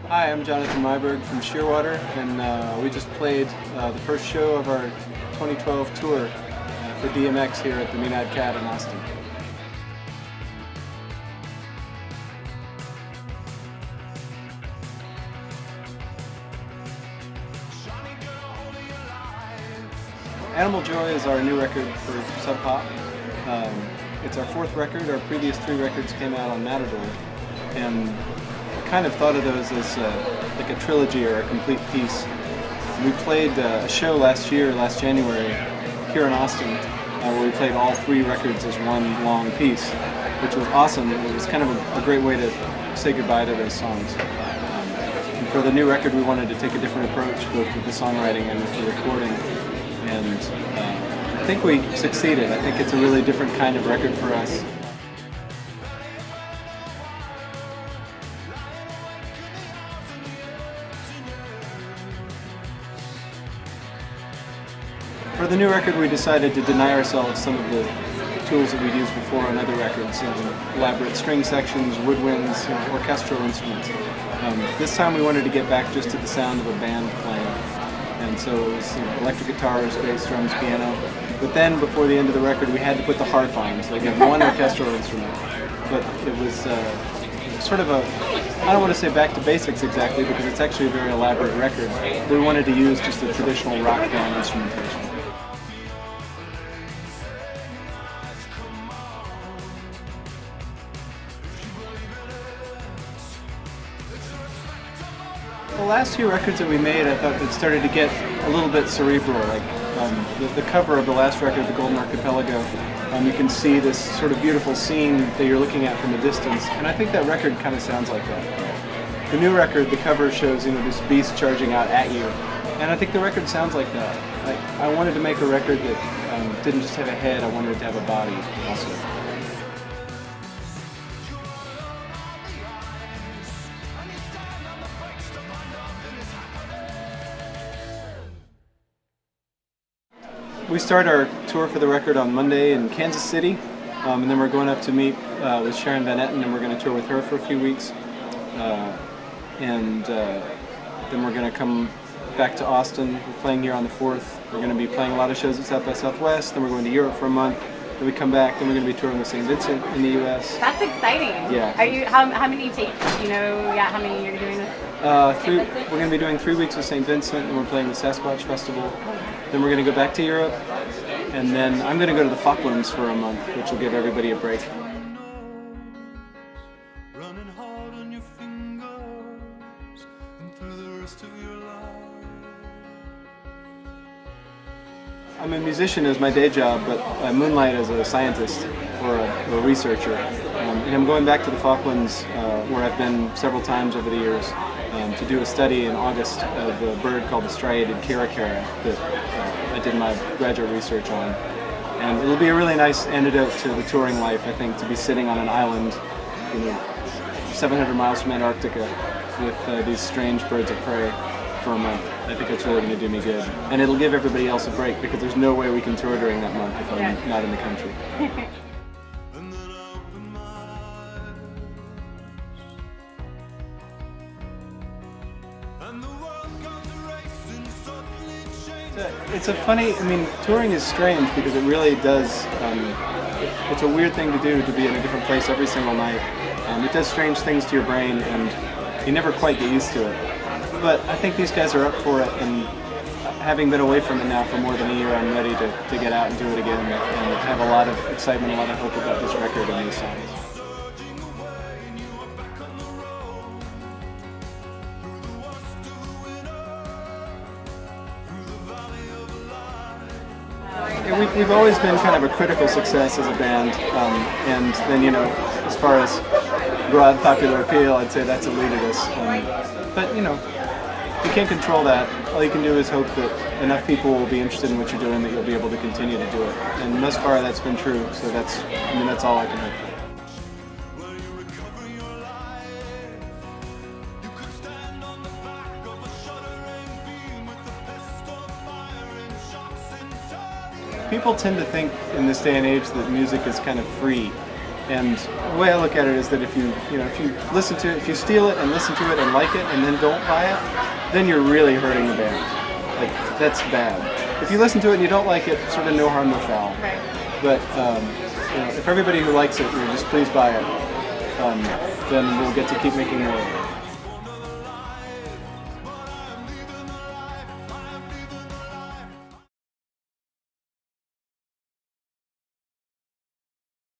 Hi, I'm Jonathan Myberg from Shearwater, and we just played the first show of our 2012 tour for DMX here at the Menad Cat in Austin. Animal Joy is our new record for Sub Pop. It's our fourth record. Our previous three records came out on Matador, and kind of thought of those as like a trilogy or a complete piece. We played a show last January, here in Austin, where we played all three records as one long piece, which was awesome. It was kind of a great way to say goodbye to those songs. And for the new record, we wanted to take a different approach, both with the songwriting and with the recording. And I think we succeeded. I think it's a really different kind of record for us. For the new record, we decided to deny ourselves some of the tools that we'd used before on other records, elaborate string sections, woodwinds, orchestral instruments. This time we wanted to get back just to the sound of a band playing. And so it was electric guitars, bass, drums, piano. But then, before the end of the record, we had to put the harp on, so we had one orchestral instrument. But it was sort of I don't want to say back to basics exactly, because it's actually a very elaborate record. We wanted to use just a traditional rock band instrumentation. The last few records that we made, I thought it started to get a little bit cerebral. Like the cover of the last record, The Golden Archipelago, you can see this sort of beautiful scene that you're looking at from a distance, and I think that record kind of sounds like that. The new record, the cover shows this beast charging out at you, and I think the record sounds like that. I wanted to make a record that didn't just have a head, I wanted it to have a body also. We start our tour for the record on Monday in Kansas City, and then we're going up to meet with Sharon Van Etten, and we're going to tour with her for a few weeks. Then we're going to come back to Austin. We're playing here on the 4th. We're going to be playing a lot of shows at South by Southwest, then we're going to Europe for a month. Then we come back, then we're going to be touring with St. Vincent in the U.S. That's exciting. Yeah. Are you? How many tapes? Do you know? Yeah, how many you're doing with? We're going to be doing 3 weeks with St. Vincent, and we're playing the Sasquatch Festival. Then we're going to go back to Europe, and then I'm going to go to the Falklands for a month, which will give everybody a break. I'm a musician as my day job, but I moonlight as a scientist or a researcher. And I'm going back to the Falklands, where I've been several times over the years, to do a study in August of a bird called the striated caracara that I did my graduate research on. And it'll be a really nice antidote to the touring life, I think, to be sitting on an island, 700 miles from Antarctica with these strange birds of prey for a month. I think it's really going to do me good. And it'll give everybody else a break, because there's no way we can tour during that month if I'm not in the country. It's a funny, touring is strange because it really does, it's a weird thing to do, to be in a different place every single night. It does strange things to your brain, and you never quite get used to it. But I think these guys are up for it, and having been away from it now for more than a year, I'm ready to get out and do it again, and have a lot of excitement, a lot of hope about this record and these songs. We've always been kind of a critical success as a band, and then, as far as broad popular appeal, I'd say that's eluded us. But, you can't control that. All you can do is hope that enough people will be interested in what you're doing that you'll be able to continue to do it. And thus far that's been true, so that's all I can hope for. People tend to think in this day and age that music is kind of free, And the way I look at it is that if you listen to it, if you steal it and listen to it and like it and then don't buy it, then you're really hurting the band. Like, that's bad. If you listen to it and you don't like it, sort of no harm, no foul. Right. But if everybody who likes it, just please buy it, then we'll get to keep making more.